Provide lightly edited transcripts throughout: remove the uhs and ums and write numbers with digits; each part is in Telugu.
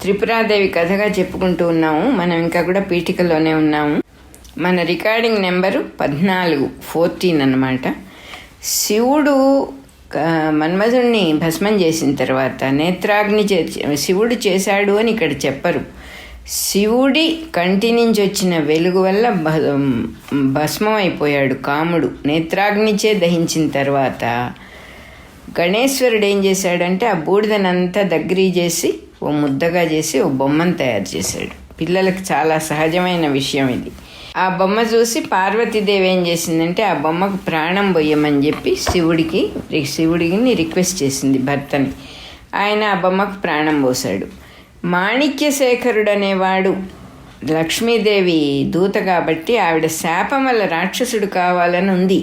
త్రిపురాదేవి కథగా చెప్పుకుంటూ ఉన్నాము. మనం ఇంకా కూడా పీఠికలోనే ఉన్నాము. మన రికార్డింగ్ నెంబరు 14 అన్నమాట. శివుడు మన్మధుణ్ణి భస్మం చేసిన తర్వాత నేత్రాగ్ని శివుడు చేశాడు అని ఇక్కడ చెప్పరు. శివుడి కంటి నుంచి వచ్చిన వెలుగు వల్ల భస్మం అయిపోయాడు కాముడు. నేత్రాగ్నిచే దహించిన తర్వాత గణేశ్వరుడు ఏం చేశాడంటే ఆ బూడిదనంతా దగ్గర చేసి ఓ ముద్దగా చేసి ఓ బొమ్మను తయారు చేశాడు. పిల్లలకు చాలా సహజమైన విషయం ఇది. ఆ బొమ్మ చూసి పార్వతీదేవి ఏం చేసిందంటే ఆ బొమ్మకు ప్రాణం పోయమని చెప్పి శివుడిని రిక్వెస్ట్ చేసింది భర్తని. ఆయన ఆ బొమ్మకు ప్రాణం పోశాడు. మాణిక్యశేఖరుడు అనేవాడు లక్ష్మీదేవి దూత కాబట్టి ఆవిడ శాపం వల్ల రాక్షసుడు కావాలని ఉంది.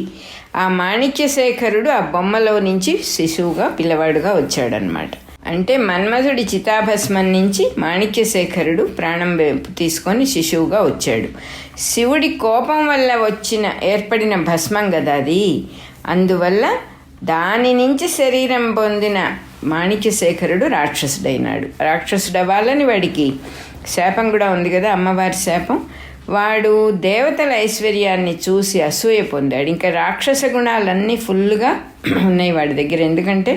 ఆ మాణిక్యశేఖరుడు ఆ బొమ్మలో నుంచి శిశువుగా పిల్లవాడుగా వచ్చాడనమాట. అంటే మన్మధుడి చితాభస్మం నుంచి మాణిక్యశేఖరుడు ప్రాణం తీసుకొని శిశువుగా వచ్చాడు. శివుడి కోపం వల్ల ఏర్పడిన భస్మం కదా అది. అందువల్ల దాని నుంచి శరీరం పొందిన మాణిక్యశేఖరుడు రాక్షసుడైనాడు. రాక్షసుడు అవ్వాలని వాడికి శాపం కూడా ఉంది కదా, అమ్మవారి శాపం. వాడు దేవతల ఐశ్వర్యాన్ని చూసి అసూయ పొందాడు. ఇంకా రాక్షస గుణాలన్నీ ఫుల్గా ఉన్నాయి వాడి దగ్గర. ఎందుకంటే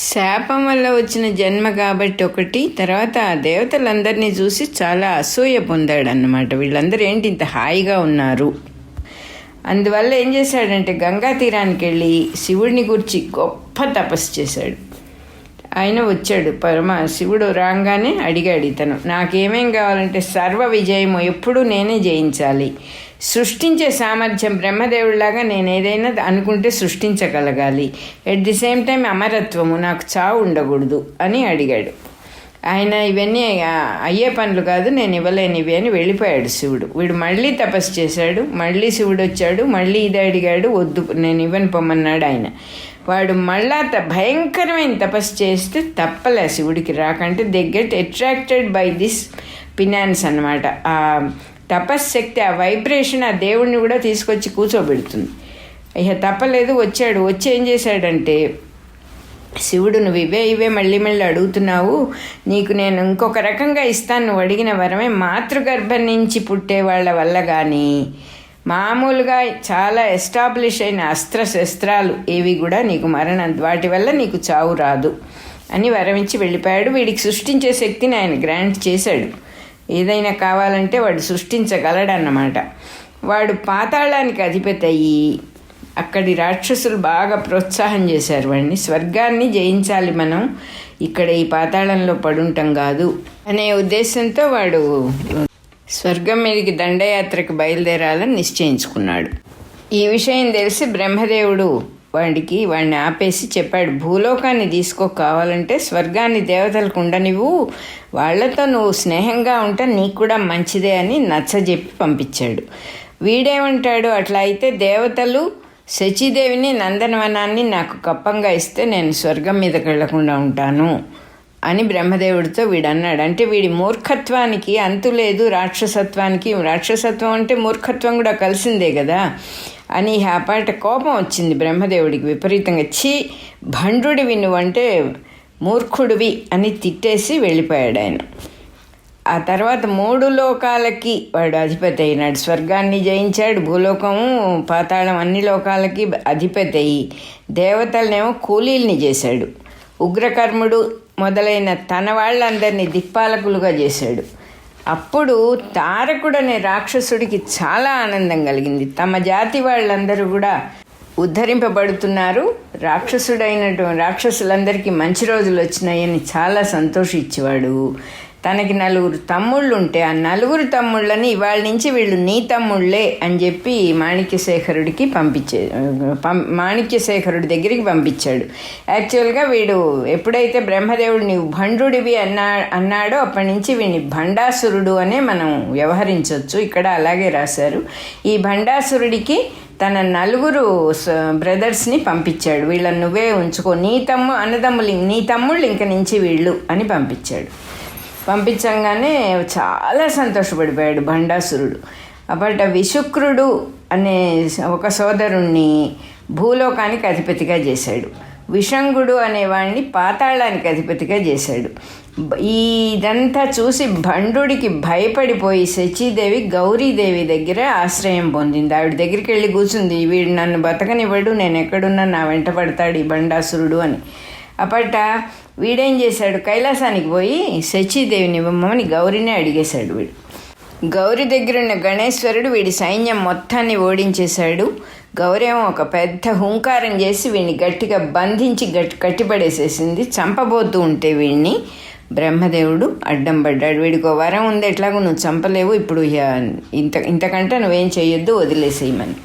శాపం వల్ల వచ్చిన జన్మ కాబట్టి ఒకటి, తర్వాత ఆ దేవతలందరినీ చూసి చాలా అసూయ పొందాడు అన్నమాట. వీళ్ళందరూ ఏంటి ఇంత హాయిగా ఉన్నారు. అందువల్ల ఏం చేశాడంటే గంగా తీరానికి వెళ్ళి శివుడిని గురించి గొప్ప తపస్సు చేశాడు. ఆయన వచ్చాడు. శివుడు రాగానే అడిగాడు ఇతను, నాకేమేం కావాలంటే సర్వ విజయము ఎప్పుడూ నేనే జయించాలి, సృష్టించే సామర్థ్యం బ్రహ్మదేవుడిలాగా నేను ఏదైనా అనుకుంటే సృష్టించగలగాలి, ఎట్ ది సేమ్ టైం అమరత్వము, నాకు చావు ఉండకూడదు అని అడిగాడు. ఆయన ఇవన్నీ అయ్యే పనులు కాదు, నేను ఇవ్వలేని ఇవి అని వెళ్ళిపోయాడు శివుడు. వీడు మళ్ళీ తపస్సు చేశాడు. మళ్ళీ శివుడు వచ్చాడు. మళ్ళీ ఇది అడిగాడు. వద్దు నేను ఇవ్వని పొమ్మన్నాడు ఆయన. వాడు మళ్ళా భయంకరమైన తపస్సు చేస్తే తప్పలే శివుడికి రాకంటే they get attracted by this penance అన్నమాట. ఆ తపశ్శక్తి, ఆ వైబ్రేషన్ ఆ దేవుడిని కూడా తీసుకొచ్చి కూర్చోబెడుతుంది. ఇక తప్పలేదు, వచ్చాడు. వచ్చి ఏం చేశాడంటే, శివుడు నువ్వు ఇవే మళ్ళీ అడుగుతున్నావు, నీకు నేను ఇంకొక రకంగా ఇస్తాను, నువ్వు అడిగిన వరమే. మాతృగర్భం నుంచి పుట్టే వాళ్ళ వల్ల కానీ మామూలుగా చాలా ఎస్టాబ్లిష్ అయిన అస్త్రశస్త్రాలు ఏవి కూడా నీకు వాటి వల్ల నీకు చావు రాదు అని వరమించి వెళ్ళిపోయాడు. వీడికి సృష్టించే శక్తిని ఆయన గ్రాంట్ చేశాడు. ఏదైనా కావాలంటే వాడు సృష్టించగలడన్నమాట. వాడు పాతాళానికి అధిపతి అయ్యి అక్కడి రాక్షసులు బాగా ప్రోత్సాహం చేశారు వాడిని. స్వర్గాన్ని జయించాలి మనం, ఇక్కడ ఈ పాతాళంలో పడుంటాం కాదు అనే ఉద్దేశంతో వాడు స్వర్గం మీదకి దండయాత్రకు బయలుదేరాలని నిశ్చయించుకున్నాడు. ఈ విషయం తెలిసి బ్రహ్మదేవుడు వాడిని ఆపేసి చెప్పాడు, భూలోకాన్ని కావాలంటే స్వర్గాన్ని దేవతలకు ఉండనివ్వు, వాళ్లతో నువ్వు స్నేహంగా ఉంటే నీకు కూడా మంచిదే అని నచ్చజెప్పి పంపించాడు. వీడేమంటాడు, అట్లా అయితే దేవతలు శచీదేవిని నందనవనాన్ని నాకు కప్పంగా ఇస్తే నేను స్వర్గం మీదకి వెళ్లకుండా ఉంటాను అని బ్రహ్మదేవుడితో వీడు అన్నాడు. అంటే వీడి మూర్ఖత్వానికి అంతు లేదు, రాక్షసత్వం అంటే మూర్ఖత్వం కూడా కలిసిందే కదా అని ఆ పాట కోపం వచ్చింది బ్రహ్మదేవుడికి విపరీతంగా. భండుడివి నువ్వంటే మూర్ఖుడివి అని తిట్టేసి వెళ్ళిపోయాడు ఆయన. ఆ తర్వాత 3 లోకాలకి వాడు అధిపతి అయినాడు. స్వర్గాన్ని జయించాడు, భూలోకము పాతాళం అన్ని లోకాలకి అధిపతి అయ్యి దేవతలనేమో కూలీల్ని చేశాడు. ఉగ్రకర్ముడు మొదలైన తన వాళ్ళందరినీ దిక్పాలకులుగా చేశాడు. అప్పుడు తారకుడు అనే రాక్షసుడికి చాలా ఆనందం కలిగింది. తమ జాతి వాళ్ళందరూ కూడా ఉద్ధరింపబడుతున్నారు, రాక్షసులందరికీ మంచి రోజులు వచ్చినాయని చాలా సంతోషించేవాడు. తనకి 4 తమ్ముళ్ళు ఉంటే ఆ 4 తమ్ముళ్ళని ఇవాళ నుంచి వీళ్ళు నీ తమ్ముళ్ళే అని చెప్పి మాణిక్యశేఖరుడి దగ్గరికి పంపించాడు. యాక్చువల్గా వీడు ఎప్పుడైతే బ్రహ్మదేవుడు నీవు భండుడివి అన్నాడో అప్పటి నుంచి వీడిని భండాసురుడు అనే మనం వ్యవహరించవచ్చు. ఇక్కడ అలాగే రాశారు. ఈ భండాసురుడికి తన 4 బ్రదర్స్ని పంపించాడు. వీళ్ళని నువ్వే ఉంచుకో, నీ తమ్ముళ్ళు ఇంక నుంచి వీళ్ళు అని పంపించాడు. పంపించంగానే చాలా సంతోషపడిపోయాడు భండాసురుడు. అప్పట విశుక్రుడు అనే ఒక సోదరుణ్ణి భూలోకానికి అధిపతిగా చేశాడు. విషంగుడు అనేవాడిని పాతాళానికి అధిపతిగా చేశాడు. ఇదంతా చూసి భండుడికి భయపడిపోయి శచీదేవి గౌరీదేవి దగ్గర ఆశ్రయం పొందింది. ఆవిడ దగ్గరికి వెళ్ళి కూర్చుంది. వీడు నన్ను బతకనివ్వడు, నేను ఎక్కడున్నా నా వెంట పడతాడు ఈ బండాసురుడు అని. అప్పట వీడేం చేశాడు, కైలాసానికి పోయి శచీదేవిని ఇవ్వమని గౌరీనే అడిగేశాడు. వీడు గౌరీ దగ్గరున్న గణేశ్వరుడు వీడి సైన్యం మొత్తాన్ని ఓడించేశాడు. గౌరేమో ఒక పెద్ద హుంకారం చేసి వీడిని గట్టిగా బంధించి కట్టిపడేసేసింది. చంపబోతూ ఉంటే వీడిని బ్రహ్మదేవుడు అడ్డం పడ్డాడు. వీడికి వరం ఉంది, ఎట్లాగో నువ్వు చంపలేవు, ఇప్పుడు ఇంతకంటే నువ్వేం చేయొద్దు, వదిలేసేయమని.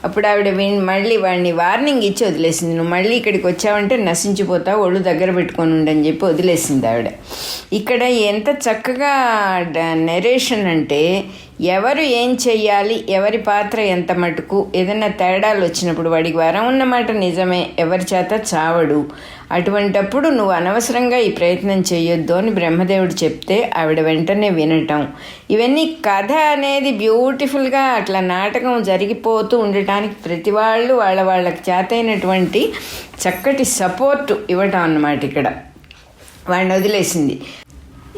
అప్పుడు ఆవిడ మళ్ళీ వాడిని వార్నింగ్ ఇచ్చి వదిలేసింది. నువ్వు మళ్ళీ ఇక్కడికి వచ్చావంటే నశించిపోతావు, ఒళ్ళు దగ్గర పెట్టుకొని ఉండని చెప్పి వదిలేసింది ఆవిడ. ఇక్కడ ఎంత చక్కగా నెరేషన్ అంటే, ఎవరు ఏం చెయ్యాలి, ఎవరి పాత్ర ఎంత మటుకు, ఏదైనా తేడాలు వచ్చినప్పుడు వాడికి వరం ఉన్నమాట నిజమే, ఎవరి చేత చావడు, అటువంటప్పుడు నువ్వు అనవసరంగా ఈ ప్రయత్నం చేయొద్దు అని బ్రహ్మదేవుడు చెప్తే ఆవిడ వెంటనే వినటం, ఇవన్నీ కథ అనేది బ్యూటిఫుల్గా అట్లా నాటకం జరిగిపోతూ ఉండటానికి ప్రతి వాళ్ళు వాళ్ళకి చేతైనటువంటి చక్కటి సపోర్ట్ ఇవ్వటం అన్నమాట. ఇక్కడ వాడిని వదిలేసింది.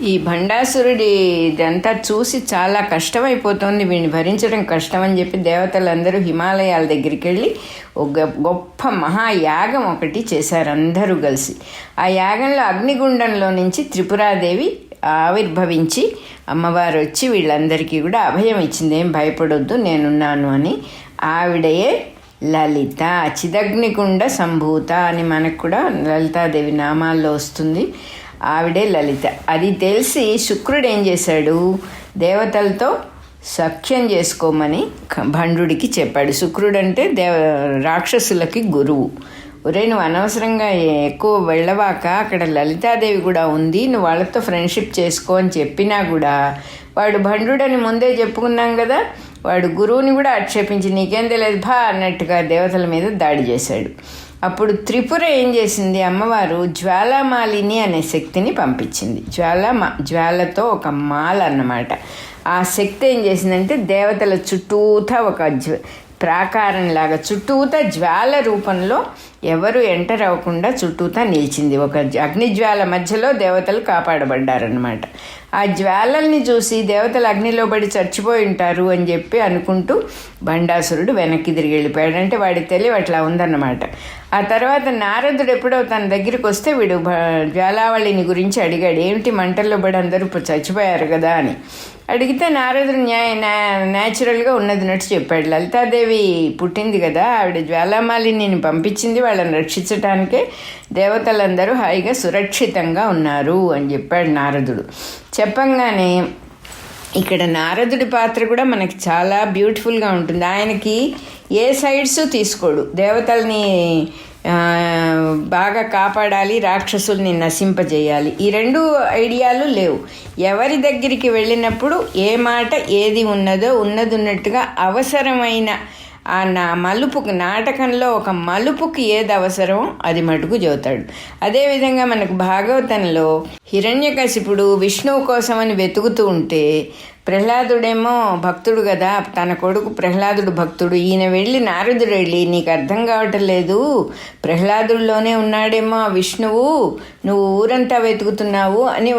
ఈ భండాసురుడి ఇదంతా చూసి చాలా కష్టమైపోతుంది, వీడిని భరించడం కష్టం అని చెప్పి దేవతలందరూ హిమాలయాల దగ్గరికి వెళ్ళి ఒక గొప్ప మహాయాగం ఒకటి చేశారు అందరూ కలిసి. ఆ యాగంలో అగ్నిగుండంలో నుంచి త్రిపురాదేవి ఆవిర్భవించి అమ్మవారు వచ్చి వీళ్ళందరికీ కూడా అభయం ఇచ్చింది, ఏం భయపడొద్దు నేనున్నాను అని. ఆవిడయే లలిత, చిదగ్నికుండ సంభూత అని మనకు కూడా లలితాదేవి నామాల్లో వస్తుంది. ఆవిడే లలిత. అది తెలిసి శుక్రుడు ఏం చేశాడు, దేవతలతో సఖ్యం చేసుకోమని భండుడికి చెప్పాడు. శుక్రుడు అంటే రాక్షసులకి గురువు. ఒరే నువ్వు అనవసరంగా ఎక్కువ వెళ్ళవాక, అక్కడ లలితాదేవి కూడా ఉంది, నువ్వు వాళ్ళతో ఫ్రెండ్షిప్ చేసుకో అని చెప్పినా కూడా వాడు భండుడని ముందే చెప్పుకున్నాం కదా, వాడు గురువుని కూడా ఆక్షేపించి నీకేం తెలియదు భా అన్నట్టుగా దేవతల మీద దాడి చేశాడు. అప్పుడు త్రిపుర ఏం చేసింది, అమ్మవారు జ్వాలామాలిని అనే శక్తిని పంపించింది. జ్వాలతో ఒక మాల అన్నమాట. ఆ శక్తి ఏం చేసిందంటే దేవతల చుట్టూతా ఒక ప్రాకారంలాగా చుట్టూతా జ్వాల రూపంలో ఎవరు ఎంటర్ అవ్వకుండా చుట్టూతా నిలిచింది. ఒక అగ్నిజ్వాల మధ్యలో దేవతలు కాపాడబడ్డారనమాట. ఆ జ్వాలల్ని చూసి దేవతలు అగ్నిలో పడి చచ్చిపోయి ఉంటారు అని చెప్పి అనుకుంటూ భండాసురుడు వెనక్కి తిరిగి వెళ్ళిపోయాడు. అంటే వాడికి తెలివి అట్లా ఉందన్నమాట. ఆ తర్వాత నారదుడు ఎప్పుడో తన దగ్గరికి వస్తే వీడు జ్వాలావళిని గురించి అడిగాడు, ఏమిటి మంటల్లో పడి అందరూ చచ్చిపోయారు కదా అని. అడిగితే నారదుడు న్యాచురల్గా ఉన్నదినట్టు చెప్పాడు. లలితాదేవి పుట్టింది కదా, ఆవిడ జ్వాలామాలిని పంపించింది వాళ్ళని రక్షించటానికే, దేవతలందరూ హాయిగా సురక్షితంగా ఉన్నారు అని చెప్పాడు నారదుడు. చెప్పంగానే ఇక్కడ నారదుడి పాత్ర కూడా మనకి చాలా బ్యూటిఫుల్గా ఉంటుంది. ఆయనకి ఏ సైడ్స్ తీసుకోడు, దేవతల్ని బాగా కాపాడాలి, రాక్షసుల్ని నశింపజేయాలి, ఈ రెండు ఐడియాలు లేవు. ఎవరి దగ్గరికి వెళ్ళినప్పుడు ఏ మాట ఏది ఉన్నదో ఉన్నట్టుగా అవసరమైన ఆ మలుపుకు, నాటకంలో ఒక మలుపుకి ఏది అవసరమో అది మటుకు చెబుతాడు. అదేవిధంగా మనకు భాగవతంలో హిరణ్యకశిపుడు విష్ణువు కోసమని వెతుకుతూ ఉంటే ప్రహ్లాదుడేమో భక్తుడు కదా, తన కొడుకు ప్రహ్లాదుడు భక్తుడు, ఈయన వెళ్ళి నారదుడు వెళ్ళి నీకు అర్థం కావటం లేదు, ప్రహ్లాదుడిలోనే ఉన్నాడేమో ఆ విష్ణువు, నువ్వు ఊరంతా వెతుకుతున్నావు అని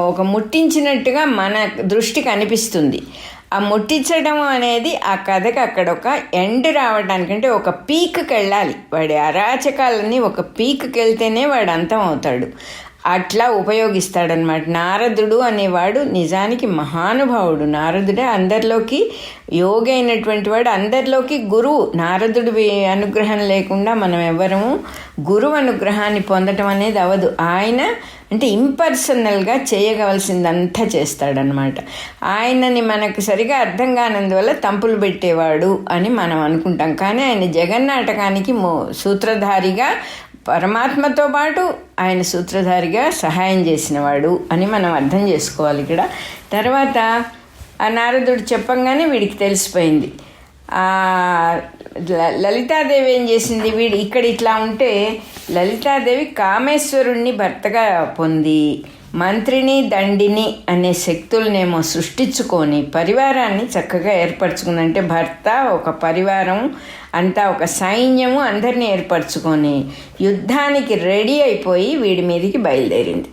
ఒక ముట్టించినట్టుగా మన దృష్టికి అనిపిస్తుంది. ఆ ముట్టించడం అనేది ఆ కథకి అక్కడ ఒక ఎండ్ రావడానికంటే ఒక పీక్కి వెళ్ళాలి. వాడి అరాచకాలన్నీ ఒక పీక్కి వెళ్తేనే వాడు అంతం అవుతాడు. అట్లా ఉపయోగిస్తాడనమాట. నారదుడు అనేవాడు నిజానికి మహానుభావుడు. నారదుడే అందరిలోకి యోగి అయినటువంటి వాడు, అందరిలోకి గురువు. నారదుడి అనుగ్రహం లేకుండా మనం ఎవరము గురువు అనుగ్రహాన్ని పొందటం అనేది అవదు. ఆయన అంటే ఇంపర్సనల్గా చేయగవలసిందంతా చేస్తాడనమాట. ఆయనని మనకు సరిగా అర్థం కానందువల్ల తంపులు పెట్టేవాడు అని మనం అనుకుంటాం. కానీ ఆయన జగన్నాటకానికి సూత్రధారిగా, పరమాత్మతో పాటు ఆయన సూత్రధారిగా సహాయం చేసినవాడు అని మనం అర్థం చేసుకోవాలి ఇక్కడ. తర్వాత ఆ నారదుడు చెప్పంగానే వీడికి తెలిసిపోయింది. లలితాదేవి ఏం చేసింది, వీడు ఇక్కడ ఇట్లా ఉంటే లలితాదేవి కామేశ్వరుణ్ణి భర్తగా పొంది మంత్రిని దండిని అనే శక్తులనేమో సృష్టించుకొని పరివారాన్ని చక్కగా ఏర్పరచుకుంది. అంటే భర్త, ఒక పరివారం అంతా, ఒక సైన్యము అందరినీ ఏర్పరచుకొని యుద్ధానికి రెడీ అయిపోయి వీడి మీదకి బయలుదేరింది.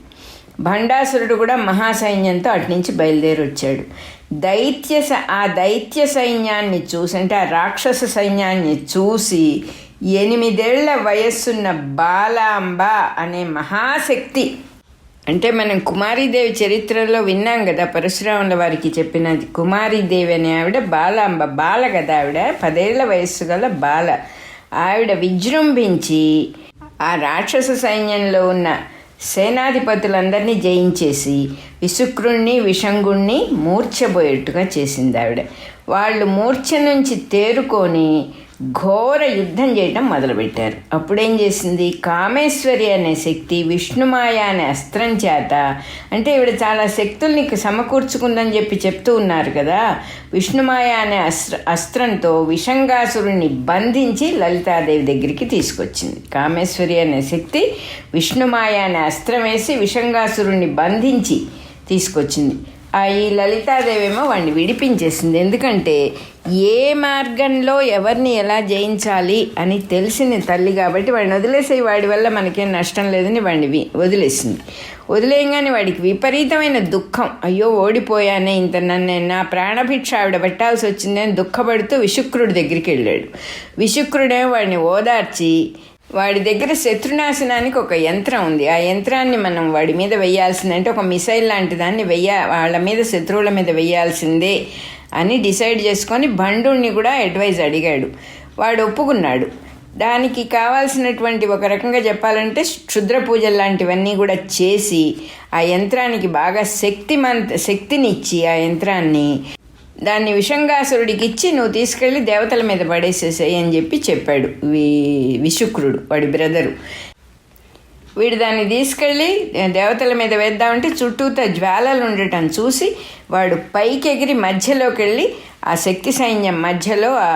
భండాసురుడు కూడా మహాసైన్యంతో అటు నుంచి బయలుదేరి వచ్చాడు. ఆ దైత్య సైన్యాన్ని చూసి, అంటే ఆ రాక్షస సైన్యాన్ని చూసి 8 ఏళ్ల వయస్సున్న బాలాంబ అనే మహాశక్తి, అంటే మనం కుమారీదేవి చరిత్రలో విన్నాం కదా, పరశురాముల వారికి చెప్పినది. కుమారీదేవి అనే ఆవిడ బాలాంబ, బాల కదా ఆవిడ, 10 ఏళ్ల వయస్సు గల బాల. ఆవిడ విజృంభించి ఆ రాక్షస సైన్యంలో ఉన్న సేనాధిపతులందరినీ జయించేసి విశుక్రుణ్ణి విషంగుణ్ణి మూర్ఛపోయేట్టుగా చేసింది ఆవిడ. వాళ్ళు మూర్ఛ నుంచి తేరుకొని ఘోర యుద్ధం చేయడం మొదలుపెట్టారు. అప్పుడేం చేసింది, కామేశ్వరి అనే శక్తి విష్ణుమాయ అనే అస్త్రం చేత, అంటే ఈవిడ చాలా శక్తుల్ని సమకూర్చుకుందని చెప్తూ ఉన్నారు కదా, విష్ణుమాయ అనే అస్త్రంతో విషంగాసురుణ్ణి బంధించి లలితాదేవి దగ్గరికి తీసుకొచ్చింది. కామేశ్వరి అనే శక్తి విష్ణుమాయ అనే అస్త్రం వేసి విషంగాసురుణ్ణి బంధించి తీసుకొచ్చింది. ఈ లలితాదేవి ఏమో వాడిని విడిపించేసింది. ఎందుకంటే ఏ మార్గంలో ఎవరిని ఎలా జయించాలి అని తెలిసిన తల్లి కాబట్టి వాడిని వదిలేసే, వాడి వల్ల మనకేం నష్టం లేదని వాడిని వదిలేసింది. వదిలేయంగానే వాడికి విపరీతమైన దుఃఖం, అయ్యో ఓడిపోయానే, ఇంత నా ప్రాణభిక్ష ఆవిడ పెట్టాల్సి వచ్చిందని దుఃఖపడుతూ విశుక్రుడి దగ్గరికి వెళ్ళాడు. విశుక్రుడేమో వాడిని ఓదార్చి, వాడి దగ్గర శత్రునాశనానికి ఒక యంత్రం ఉంది, ఆ యంత్రాన్ని మనం వాడి మీద వెయ్యాల్సిందంటే ఒక మిసైల్ లాంటి దాన్ని వాళ్ళ మీద, శత్రువుల మీద వెయ్యాల్సిందే అని డిసైడ్ చేసుకొని భండుణ్ణి కూడా అడ్వైజ్ అడిగాడు. వాడు ఒప్పుకున్నాడు. దానికి కావాల్సినటువంటి, ఒక రకంగా చెప్పాలంటే క్షుద్ర పూజలు లాంటివన్నీ కూడా చేసి ఆ యంత్రానికి బాగా శక్తినిచ్చి ఆ యంత్రాన్ని దాన్ని విషంగాసురుడికి ఇచ్చి, నువ్వు తీసుకెళ్ళి దేవతల మీద పడేసేసాయి అని చెప్పాడు విశుక్రుడు, వాడి బ్రదరు. వీడు దాన్ని తీసుకెళ్ళి దేవతల మీద వేద్దామంటే చుట్టూతో జ్వాలలు ఉండటం చూసి వాడు పైకి ఎగిరి మధ్యలోకి వెళ్ళి ఆ శక్తి సైన్యం మధ్యలో ఆ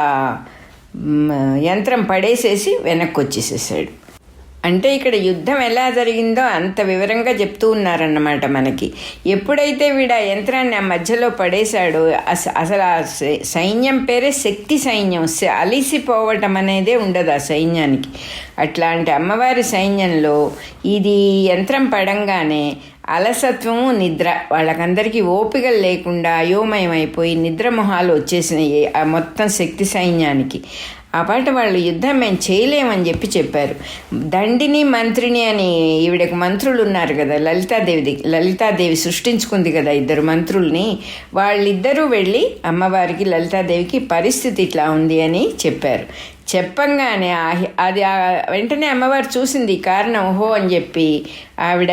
యంత్రం పడేసేసి వెనక్కి వచ్చేసేసాడు. అంటే ఇక్కడ యుద్ధం ఎలా జరిగిందో అంత వివరంగా చెప్తూ ఉన్నారన్నమాట మనకి. ఎప్పుడైతే వీడు ఆ యంత్రాన్ని ఆ మధ్యలో పడేశాడో అసలు ఆ సైన్యం పేరే శక్తి సైన్యం, అలిసిపోవటం అనేదే ఉండదు ఆ సైన్యానికి. అట్లాంటి అమ్మవారి సైన్యంలో ఇది యంత్రం పడంగానే అలసత్వము, నిద్ర, వాళ్ళకందరికీ ఓపికలు లేకుండా అయోమయం అయిపోయి నిద్రమొహాలు వచ్చేసినాయి ఆ మొత్తం శక్తి సైన్యానికి. ఆ పాట వాళ్ళు యుద్ధం మేము చేయలేమని చెప్పారు. దండిని మంత్రిని అని ఈవిడకు మంత్రులు ఉన్నారు కదా, లలితాదేవి సృష్టించుకుంది కదా 2 మంత్రుల్ని. వాళ్ళిద్దరూ వెళ్ళి అమ్మవారికి, లలితాదేవికి పరిస్థితి ఇట్లా ఉంది అని చెప్పారు. చెప్పంగానే అది వెంటనే అమ్మవారు చూసింది కారణం, ఓహో అని చెప్పి ఆవిడ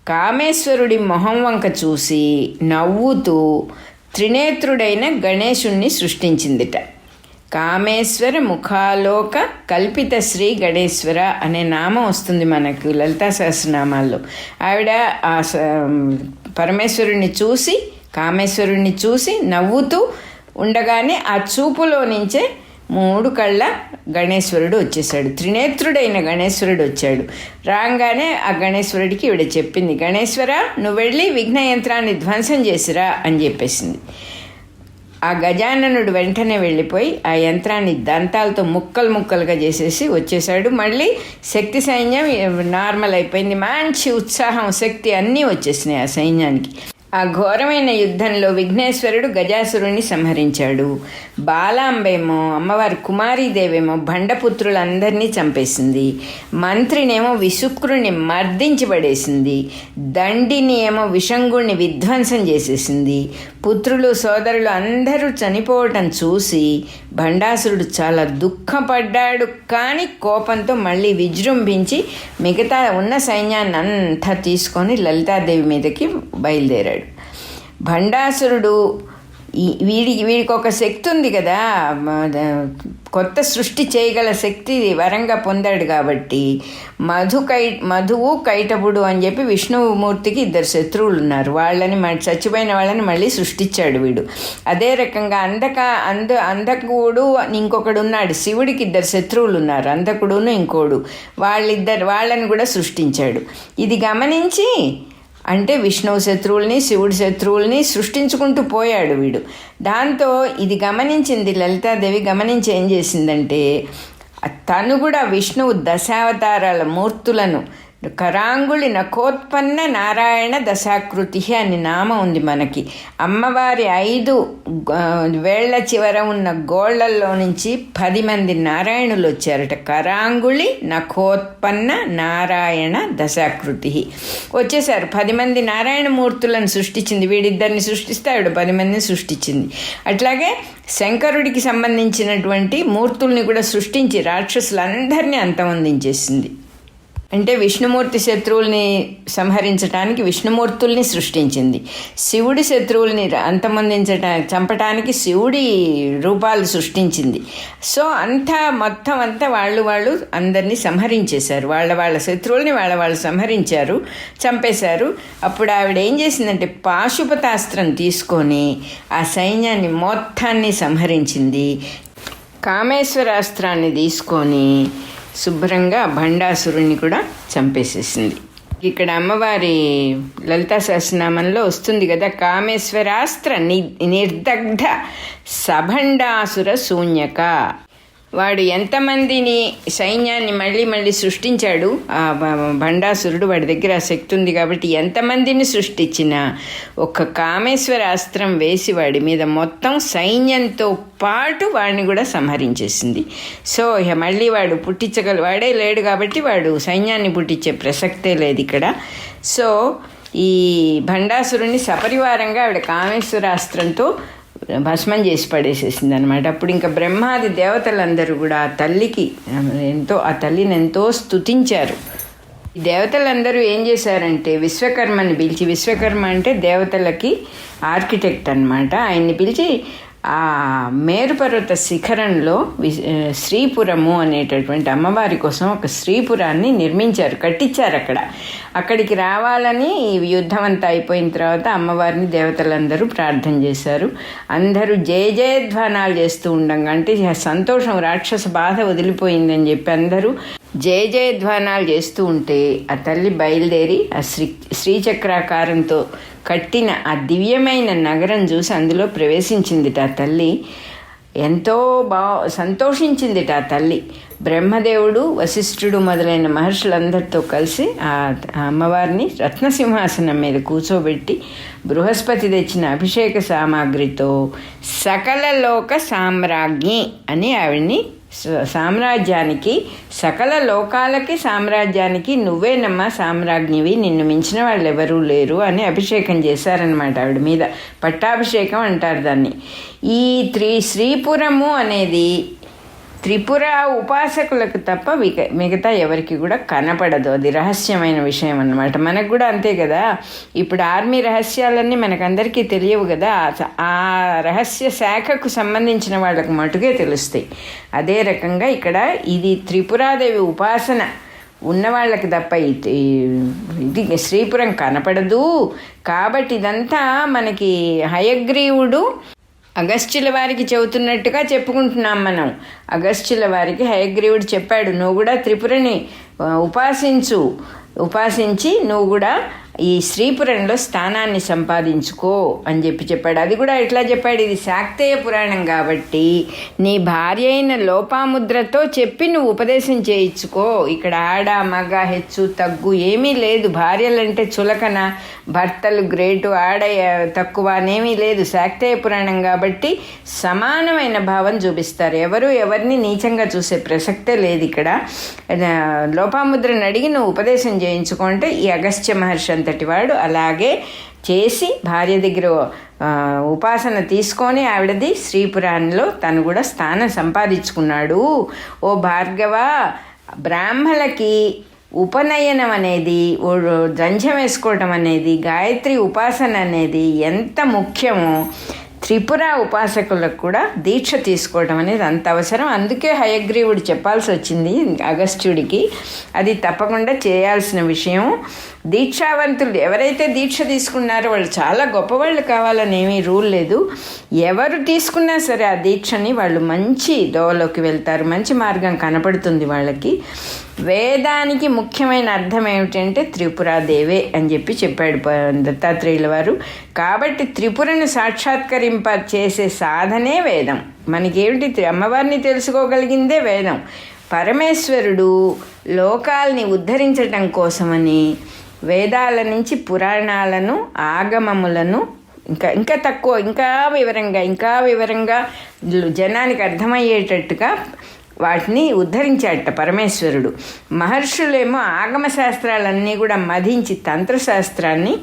కామేశ్వరుడి మొహం వంక చూసి నవ్వుతూ త్రినేత్రుడైన గణేశుణ్ణి సృష్టించిందిట. కామేశ్వర ముఖాలోక కల్పిత శ్రీ గణేశ్వర అనే నామం వస్తుంది మనకు లలితా సహస్రనామాల్లో. ఆవిడ ఆ పరమేశ్వరుణ్ణి చూసి, కామేశ్వరుణ్ణి చూసి నవ్వుతూ ఉండగానే ఆ చూపులో నుంచే 3 కళ్ళ గణేశ్వరుడు వచ్చేసాడు. త్రినేత్రుడైన గణేశ్వరుడు వచ్చాడు. రాగానే ఆ గణేశ్వరుడికి ఈవిడ చెప్పింది, గణేశ్వర నువ్వు వెళ్ళి విఘ్న యంత్రాన్ని ధ్వంసం చేసిరా అని చెప్పేసింది. ఆ గజాననుడు వెంటనే వెళ్ళిపోయి ఆ యంత్రాన్ని దంతాలతో ముక్కలుగా చేసేసి వచ్చేసాడు. మళ్ళీ శక్తి సైన్యం నార్మల్ అయిపోయింది. మంచి ఉత్సాహం, శక్తి అన్నీ వచ్చేసినాయి ఆ సైన్యానికి. ఆ ఘోరమైన యుద్ధంలో విఘ్నేశ్వరుడు గజాసురుణ్ణి సంహరించాడు. బాలాంబేమో, అమ్మవారి కుమారీదేవేమో భండపుత్రులందరినీ చంపేసింది. మంత్రినేమో విశుక్రుణ్ణి మర్దించి పడేసింది. దండిని ఏమో విషంగుణ్ణి విధ్వంసం చేసేసింది. పుత్రులు సోదరులు అందరూ చనిపోవటం చూసి భండాసురుడు చాలా దుఃఖపడ్డాడు. కానీ కోపంతో మళ్ళీ విజృంభించి మిగతా ఉన్న సైన్యాన్ని అంతా తీసుకొని లలితాదేవి మీదకి బయలుదేరాడు. భండాసురుడు వీడికి ఒక శక్తి ఉంది కదా, కొత్త సృష్టి చేయగల శక్తి వరంగా పొందాడు కాబట్టి మధువు కైటపుడు అని చెప్పి విష్ణుమూర్తికి 2 శత్రువులు ఉన్నారు. వాళ్ళని చచ్చిపోయిన వాళ్ళని మళ్ళీ సృష్టించాడు వీడు. అదే రకంగా అంధకుడు ఇంకొకడు ఉన్నాడు. శివుడికి 2 శత్రువులు ఉన్నారు, అంధకుడును ఇంకోడు. వాళ్ళని కూడా సృష్టించాడు. ఇది గమనించి, అంటే విష్ణువు శత్రువుల్ని, శివుడి శత్రువుల్ని సృష్టించుకుంటూ పోయాడు వీడు. దాంతో ఇది గమనించింది లలితాదేవి. గమనించి ఏం చేసిందంటే, తను కూడా విష్ణువు 10 అవతారాల మూర్తులను కరాంగుళి నఖోత్పన్న నారాయణ దశాకృతి అని నామం ఉంది మనకి. అమ్మవారి 5 వేళ్ల చివర ఉన్న గోళ్లలో నుంచి 10 మంది నారాయణులు వచ్చారట. కరాంగుళి నఖోత్పన్న నారాయణ దశాకృతి వచ్చేసారు. 10 మంది నారాయణ మూర్తులను సృష్టించింది. వీడిద్దరిని సృష్టిస్తే ఆవిడ 10 మందిని సృష్టించింది. అట్లాగే శంకరుడికి సంబంధించినటువంటి మూర్తుల్ని కూడా సృష్టించి రాక్షసులందరినీ అంతమొందించేసింది. అంటే విష్ణుమూర్తి శత్రువుల్ని సంహరించడానికి విష్ణుమూర్తుల్ని సృష్టించింది. శివుడి శత్రువుల్ని చంపటానికి శివుడి రూపాలు సృష్టించింది. సో మొత్తం అంతా వాళ్ళు అందరినీ సంహరించేశారు. వాళ్ళ శత్రువుల్ని వాళ్ళు సంహరించారు, చంపేశారు. అప్పుడు ఆవిడ ఏం చేసిందంటే పాశుపతాస్త్రం తీసుకొని ఆ సైన్యాన్ని మొత్తాన్ని సంహరించింది. కామేశ్వరాస్త్రాన్ని తీసుకొని శుభ్రంగా భండాసురుణ్ణి కూడా చంపేసేసింది. ఇక్కడ అమ్మవారి లలితా సహస్రనామంలో వస్తుంది కదా, కామేశ్వరాస్త్ర నిర్దగ్ధ సభండాసుర శూన్యక. వాడు ఎంతమందిని సైన్యాన్ని మళ్ళీ సృష్టించాడు ఆ భండాసురుడు. వాడి దగ్గర ఆ శక్తి ఉంది కాబట్టి ఎంతమందిని సృష్టించినా ఒక్క కామేశ్వర అస్త్రం వేసి వాడి మీద మొత్తం సైన్యంతో పాటు వాడిని కూడా సంహరించేసింది. సో ఇక మళ్ళీ వాడు వాడే లేడు కాబట్టి వాడు సైన్యాన్ని పుట్టించే ప్రసక్తే లేదు ఇక్కడ. సో ఈ భండాసురుణ్ణి సపరివారంగా ఆవిడ కామేశ్వరాస్త్రంతో భస్మం చేసి పడేసేసింది అనమాట. అప్పుడు ఇంకా బ్రహ్మాది దేవతలందరూ కూడా ఆ తల్లిని ఎంతో స్తుతించారు. ఈ దేవతలందరూ ఏం చేశారంటే విశ్వకర్మని పిలిచి, విశ్వకర్మ అంటే దేవతలకి ఆర్కిటెక్ట్ అనమాట, ఆయన్ని పిలిచి ఆ మేరుపర్వత శిఖరంలో శ్రీపురము అనేటటువంటి అమ్మవారి కోసం ఒక శ్రీపురాన్ని కట్టించారు. అక్కడికి రావాలని యుద్ధం అంతా అయిపోయిన తర్వాత అమ్మవారిని దేవతలందరూ ప్రార్థన చేశారు. అందరూ జయధ్వానాలు చేస్తూ ఉండగా, అంటే సంతోషం, రాక్షస బాధ వదిలిపోయిందని చెప్పి అందరూ జయధ్వానాలు చేస్తూ ఉంటే ఆ తల్లి బయలుదేరి ఆ శ్రీచక్రాకారంతో కట్టిన ఆ దివ్యమైన నగరం చూసి అందులో ప్రవేశించిందిట ఆ తల్లి. ఎంతో సంతోషించిందిట ఆ తల్లి. బ్రహ్మదేవుడు, వశిష్ఠుడు మొదలైన మహర్షులందరితో కలిసి ఆ అమ్మవారిని రత్నసింహాసనం మీద కూర్చోబెట్టి బృహస్పతి తెచ్చిన అభిషేక సామాగ్రితో సకల లోక సామ్రాజ్ఞి అని ఆవిడ్ని సామ్రాజ్యానికి, సకల లోకాలకి సామ్రాజ్యానికి నువ్వేనమ్మా సామ్రాజ్ఞివి, నిన్ను మించిన వాళ్ళు ఎవరూ లేరు అని అభిషేకం చేశారనమాట ఆవిడ మీద. పట్టాభిషేకం అంటారు దాన్ని. ఈ శ్రీపురము అనేది త్రిపుర ఉపాసకులకు తప్ప మిగతా ఎవరికి కూడా కనపడదు. అది రహస్యమైన విషయం అన్నమాట. మనకు కూడా అంతే కదా. ఇప్పుడు ఆర్మీ రహస్యాలన్నీ మనకందరికీ తెలియవు కదా. ఆ రహస్య శాఖకు సంబంధించిన వాళ్ళకు మటుకే తెలుస్తాయి. అదే రకంగా ఇక్కడ ఇది త్రిపురాదేవి ఉపాసన ఉన్నవాళ్ళకి తప్ప ఇది శ్రీపురం కనపడదు. కాబట్టి ఇదంతా మనకి హయగ్రీవుడు అగస్త్యుల వారికి చెబుతున్నట్టుగా చెప్పుకుంటున్నాం మనం. అగస్త్యుల వారికి హయగ్రీవుడు చెప్పాడు, నువ్వు కూడా త్రిపురని ఉపాసించి నువ్వు కూడా ఈ శ్రీపురంలో స్థానాన్ని సంపాదించుకో అని చెప్పాడు. అది కూడా ఎట్లా చెప్పాడు, ఇది శాక్తేయ పురాణం కాబట్టి నీ భార్య అయిన లోపాముద్రతో చెప్పి నువ్వు ఉపదేశం చేయించుకో. ఇక్కడ ఆడ మగ హెచ్చు తగ్గు ఏమీ లేదు. భార్యలంటే చులకన, భర్తలు గ్రేటు, ఆడ తక్కువ అనేమీ లేదు. శాక్తేయ పురాణం కాబట్టి సమానమైన భావం చూపిస్తారు. ఎవరిని నీచంగా చూసే ప్రసక్తే లేదు. ఇక్కడ లోపాముద్రను అడిగి నువ్వు ఉపదేశం చేయించుకో అంటే ఈ అగస్త్య మహర్షి అంతటి వాడు అలాగే చేసి భార్య దగ్గర ఉపాసన తీసుకొని ఆవిడది శ్రీపురాణంలో తను కూడా స్థానం సంపాదించుకున్నాడు. ఓ భార్గవ, బ్రాహ్మణులకి ఉపనయనం అనేది, జంధ్యం వేసుకోవటం అనేది, గాయత్రి ఉపాసన అనేది ఎంత ముఖ్యమో త్రిపుర ఉపాసకులకు కూడా దీక్ష తీసుకోవడం అనేది అంత అవసరం. అందుకే హయగ్రీవుడు చెప్పాల్సి వచ్చింది అగస్త్యుడికి. అది తప్పకుండా చేయాల్సిన విషయం. దీక్షావంతులు ఎవరైతే దీక్ష తీసుకున్నారో వాళ్ళు చాలా గొప్పవాళ్ళు కావాలని ఏమీ రూల్ లేదు. ఎవరు తీసుకున్నా సరే ఆ దీక్షని వాళ్ళు మంచి దోవలోకి వెళ్తారు, మంచి మార్గం కనపడుతుంది వాళ్ళకి. వేదానికి ముఖ్యమైన అర్థం ఏమిటంటే త్రిపురాదేవే అని చెప్పాడు దత్తాత్రేయుల వారు. కాబట్టి త్రిపురను సాక్షాత్కరింప చేసే సాధనే వేదం. మనకేమిటి, అమ్మవారిని తెలుసుకోగలిగిందే వేదం. పరమేశ్వరుడు లోకాల్ని ఉద్ధరించటం కోసమని వేదాల నుంచి పురాణాలను, ఆగమములను ఇంకా తక్కువ, ఇంకా వివరంగా జనానికి అర్థమయ్యేటట్టుగా వాటిని ఉద్ధరించాడట పరమేశ్వరుడు. మహర్షులేమో ఆగమ శాస్త్రాలన్నీ కూడా మధించి తంత్రశాస్త్రాన్ని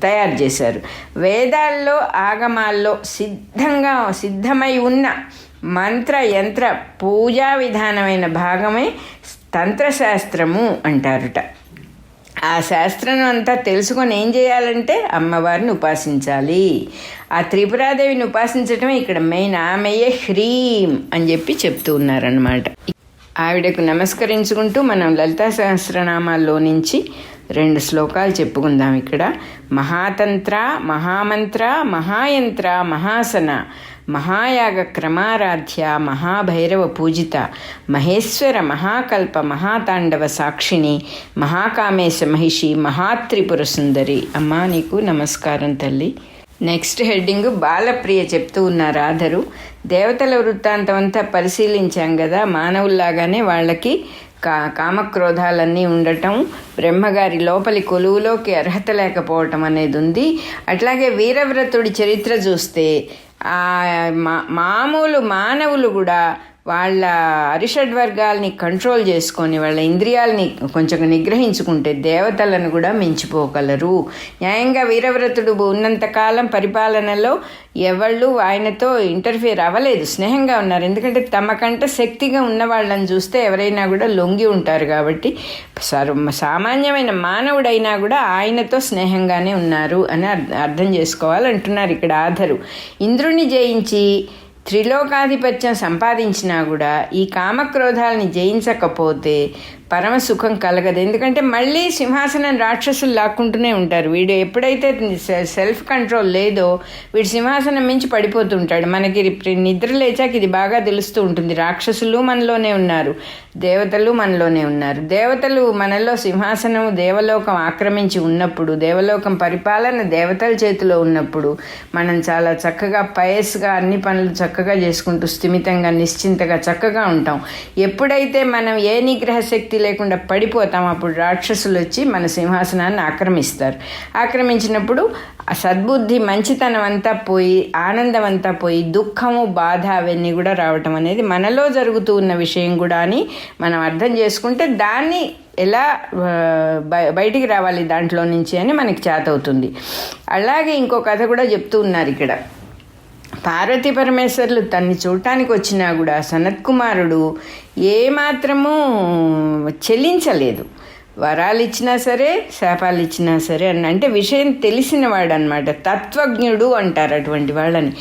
తయారు చేశారు. వేదాల్లో, ఆగమాల్లో సిద్ధమై ఉన్న మంత్ర యంత్ర పూజా విధానమైన భాగమే తంత్రశాస్త్రము అంటారుట. ఆ శాస్త్రం అంతా తెలుసుకొని ఏం చేయాలంటే అమ్మవారిని ఉపాసించాలి. ఆ త్రిపురాదేవిని ఉపాసించటమే ఇక్కడ మెయిన్. ఆమెయే హ్రీం అని చెప్తూ ఉన్నారన్నమాట. ఆవిడకు నమస్కరించుకుంటూ మనం లలితా సహస్రనామాల్లో నుంచి 2 శ్లోకాలు చెప్పుకుందాం ఇక్కడ. మహాతంత్ర, మహామంత్ర, మహాయంత్ర, మహాసన, మహాయాగ క్రమారాధ్య, మహాభైరవ పూజిత, మహేశ్వర, మహాకల్ప, మహాతాండవ సాక్షిణి, మహాకామేశ మహిషి, మహాత్రిపుర సుందరి. అమ్మా నీకు నమస్కారం తల్లి. నెక్స్ట్ హెడ్డింగ్ బాలప్రియ చెప్తూ ఉన్నారు ఆధరు. దేవతల వృత్తాంతం అంతా పరిశీలించాం కదా. మానవుల్లాగానే వాళ్ళకి కామక్రోధాలన్నీ ఉండటం, బ్రహ్మగారి లోపలి కొలువులోకి అర్హత లేకపోవటం అనేది ఉంది. అట్లాగే వీరవ్రతుడి చరిత్ర చూస్తే మామూలు మానవులు కూడా వాళ్ళ అరిషడ్వర్గాల్ని కంట్రోల్ చేసుకొని వాళ్ళ ఇంద్రియాలని కొంచెం నిగ్రహించుకుంటే దేవతలను కూడా మించిపోగలరు. న్యాయంగా వీరవ్రతుడు ఉన్నంతకాలం పరిపాలనలో ఎవళ్ళు ఆయనతో ఇంటర్ఫియర్ అవ్వలేదు, స్నేహంగా ఉన్నారు. ఎందుకంటే తమకంటే శక్తిగా ఉన్న వాళ్ళని చూస్తే ఎవరైనా కూడా లొంగి ఉంటారు కాబట్టి సామాన్యమైన మానవుడైనా కూడా ఆయనతో స్నేహంగానే ఉన్నారు అని అర్థం చేసుకోవాలంటున్నారు ఇక్కడ ఆధరు. ఇంద్రుని జయించి త్రిలోకాధిపత్యం సంపాదించినా కూడా ఈ కామక్రోధాలని జయించకపోతే పరమ సుఖం కలగదు. ఎందుకంటే మళ్ళీ సింహాసనం రాక్షసులు లాక్కుంటూనే ఉంటారు. వీడు ఎప్పుడైతే సెల్ఫ్ కంట్రోల్ లేదో వీడు సింహాసనం మించి పడిపోతుంటాడు. మనకి నిద్ర లేచాక ఇది బాగా తెలుస్తూ ఉంటుంది. రాక్షసులు మనలోనే ఉన్నారు, దేవతలు మనలోనే ఉన్నారు. దేవతలు మనలో సింహాసనం దేవలోకం ఆక్రమించి ఉన్నప్పుడు, దేవలోకం పరిపాలన దేవతల చేతిలో ఉన్నప్పుడు మనం చాలా చక్కగా పయస్గా అన్ని పనులు చక్కగా చేసుకుంటూ స్థిమితంగా నిశ్చింతగా చక్కగా ఉంటాం. ఎప్పుడైతే మనం ఏ నిగ్రహ శక్తి లేకుండా పడిపోతాం అప్పుడు రాక్షసులు వచ్చి మన సింహాసనాన్ని ఆక్రమిస్తారు. ఆక్రమించినప్పుడు సద్బుద్ధి, మంచితనం అంతా పోయి, ఆనందం అంతా పోయి, దుఃఖము, బాధ అవన్నీ కూడా రావటం అనేది మనలో జరుగుతూ ఉన్న విషయం కూడా అని మనం అర్థం చేసుకుంటే దాన్ని ఎలా బయటికి రావాలి దాంట్లో నుంచి అని మనకి చేతవుతుంది. అలాగే ఇంకో కథ కూడా చెప్తూ ఉన్నారు ఇక్కడ. పార్వతీ పరమేశ్వర్లు తన్ని చూడటానికి వచ్చినా కూడా సనత్కుమారుడు ఏమాత్రము చెల్లించలేదు. వరాలు ఇచ్చినా సరే, శాపాలు ఇచ్చినా సరే అంటే విషయం తెలిసినవాడు అనమాట. తత్వజ్ఞుడు అంటారు అటువంటి వాళ్ళని.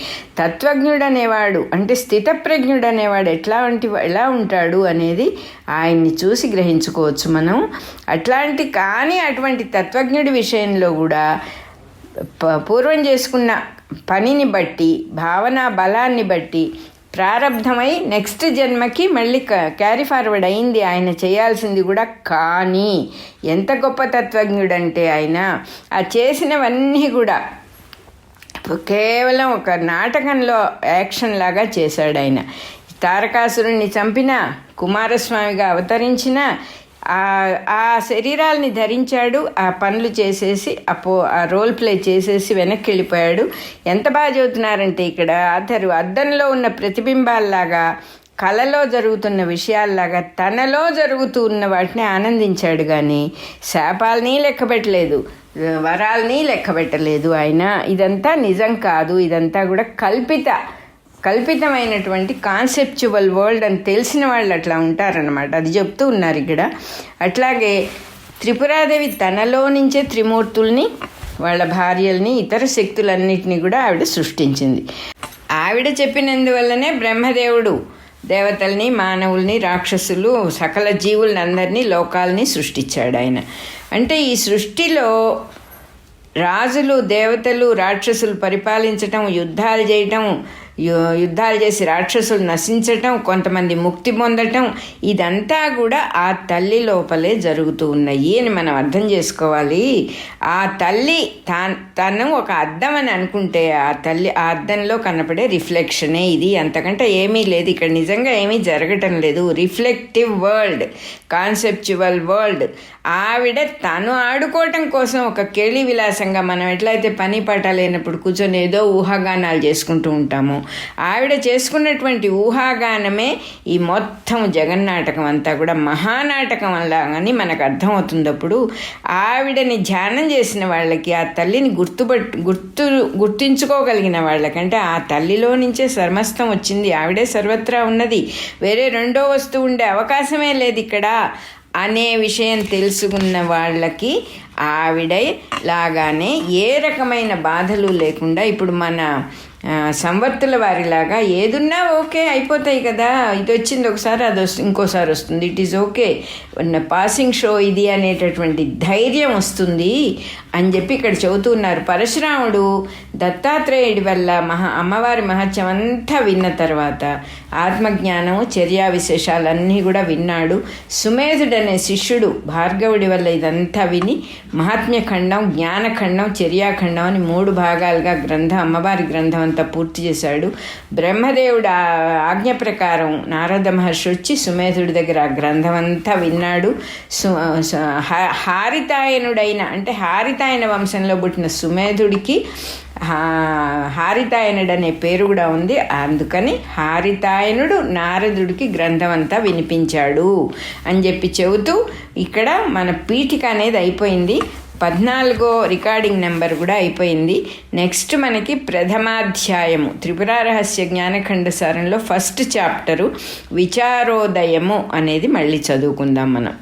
తత్వజ్ఞుడు అనేవాడు అంటే స్థితప్రజ్ఞుడు అనేవాడు ఎలా ఉంటాడు అనేది ఆయన్ని చూసి గ్రహించుకోవచ్చు మనం. అటువంటి తత్వజ్ఞుడి విషయంలో కూడా పూర్వం చేసుకున్న పనిని బట్టి, భావనా బలాన్ని బట్టి ప్రారబ్ధమై నెక్స్ట్ జన్మకి మళ్ళీ క్యారీ ఫార్వర్డ్ అయింది ఆయన చేయాల్సింది కూడా. కానీ ఎంత గొప్ప తత్వజ్ఞుడంటే ఆయన ఆ చేసినవన్నీ కూడా కేవలం ఒక నాటకంలో యాక్షన్ లాగా చేశాడు ఆయన. తారకాసురుణ్ణి చంపిన, కుమారస్వామిగా అవతరించిన, ఆ శరీరాల్ని ధరించాడు, ఆ పనులు చేసేసి ఆ రోల్ ప్లే చేసేసి వెనక్కి వెళ్ళిపోయాడు. ఎంత బాగా చదువుతున్నారంటే ఇక్కడ అద్దంలో ఉన్న ప్రతిబింబాల్లాగా, కళలో జరుగుతున్న విషయాల్లాగా తనలో జరుగుతూ ఉన్న వాటిని ఆనందించాడు. కానీ శాపాలని లెక్కబెట్టలేదు, వరాల్ని లెక్కబెట్టలేదు ఆయన. ఇదంతా నిజం కాదు, ఇదంతా కూడా కల్పితమైనటువంటి కాన్సెప్చువల్ వరల్డ్ అని తెలిసిన వాళ్ళు అట్లా ఉంటారనమాట. అది చెప్తూ ఉన్నారు ఇక్కడ. అట్లాగే త్రిపురాదేవి తనలో నుంచే త్రిమూర్తుల్ని, వాళ్ళ భార్యల్ని, ఇతర శక్తులన్నిటినీ కూడా ఆవిడ సృష్టించింది. ఆవిడ చెప్పినందువల్లనే బ్రహ్మదేవుడు దేవతల్ని, మానవుల్ని, రాక్షసులు, సకల జీవుల్ని అందరినీ, లోకాలని సృష్టించాడు ఆయన. అంటే ఈ సృష్టిలో రాజులు, దేవతలు, రాక్షసులు పరిపాలించటం, యుద్ధాలు చేయటం, యుద్ధాలు చేసి రాక్షసులు నశించటం, కొంతమంది ముక్తి పొందటం, ఇదంతా కూడా ఆ తల్లి లోపలే జరుగుతూ ఉన్నాయి అని మనం అర్థం చేసుకోవాలి. ఆ తల్లి తను ఒక అద్దం అని అనుకుంటే ఆ తల్లి ఆ అద్దంలో కనపడే రిఫ్లెక్షనే ఇది, అంతకంటే ఏమీ లేదు. ఇక్కడ నిజంగా ఏమీ జరగటం లేదు. Reflective world, conceptual world. ఆవిడ తను ఆడుకోవటం కోసం ఒక కేళి విలాసంగా మనం ఎట్లయితే పని పాట లేనప్పుడు కూర్చొని ఏదో ఊహాగానాలు చేసుకుంటూ ఉంటాము, ఆవిడ చేసుకున్నటువంటి ఊహాగానమే ఈ మొత్తం జగన్నాటకం అంతా కూడా మహానాటకం అలాగని మనకు అర్థమవుతున్నప్పుడు ఆవిడని ధ్యానం చేసిన వాళ్ళకి, ఆ తల్లిని గుర్తించుకోగలిగిన వాళ్ళకంటే ఆ తల్లిలో నుంచే సర్మస్థం వచ్చింది, ఆవిడే సర్వత్రా ఉన్నది, వేరే రెండో వస్తువు ఉండే అవకాశమే లేదు ఇక్కడ అనే విషయం తెలుసుకున్న వాళ్ళకి ఆవిడ లాగానే ఏ రకమైన బాధలు లేకుండా ఇప్పుడు మన సంవర్తుల వారిలాగా ఏదున్నా ఓకే అయిపోతాయి కదా, ఇది వచ్చింది ఒకసారి అది ఇంకోసారి వస్తుంది, it is okay, passing show ఇది అనేటటువంటి ధైర్యం వస్తుంది అని చెప్పి ఇక్కడ చెబుతున్నారు. పరశురాముడు దత్తాత్రేయుడి వల్ల అమ్మవారి మహత్యం అంతా విన్న తర్వాత ఆత్మజ్ఞానం చర్యా విశేషాలన్నీ కూడా విన్నాడు. సుమేధుడు అనే శిష్యుడు భార్గవుడి వల్ల ఇదంతా విని మహాత్మ్యఖండం, జ్ఞానఖండం, చర్యాఖండం అని 3 భాగాలుగా అమ్మవారి గ్రంథం అంతా పూర్తి చేశాడు. బ్రహ్మదేవుడు ఆజ్ఞ ప్రకారం నారద మహర్షి వచ్చి సుమేధుడి దగ్గర ఆ గ్రంథం అంతా విన్నాడు. హారితాయనుడైన అంటే హారితాయన వంశంలో పుట్టిన సుమేధుడికి హారితాయనుడు అనే పేరు కూడా ఉంది. అందుకని హారితాయనుడు నారదుడికి గ్రంథం అంతా వినిపించాడు అని చెప్పి చెబుతూ ఇక్కడ మన పీఠిక అనేది అయిపోయింది. 14వ రికార్డింగ్ నెంబర్ కూడా అయిపోయింది. నెక్స్ట్ మనకి ప్రథమాధ్యాయము త్రిపురారహస్య జ్ఞానఖండ సారంలో ఫస్ట్ చాప్టరు విచారోదయము అనేది మళ్ళీ చదువుకుందాం మనం.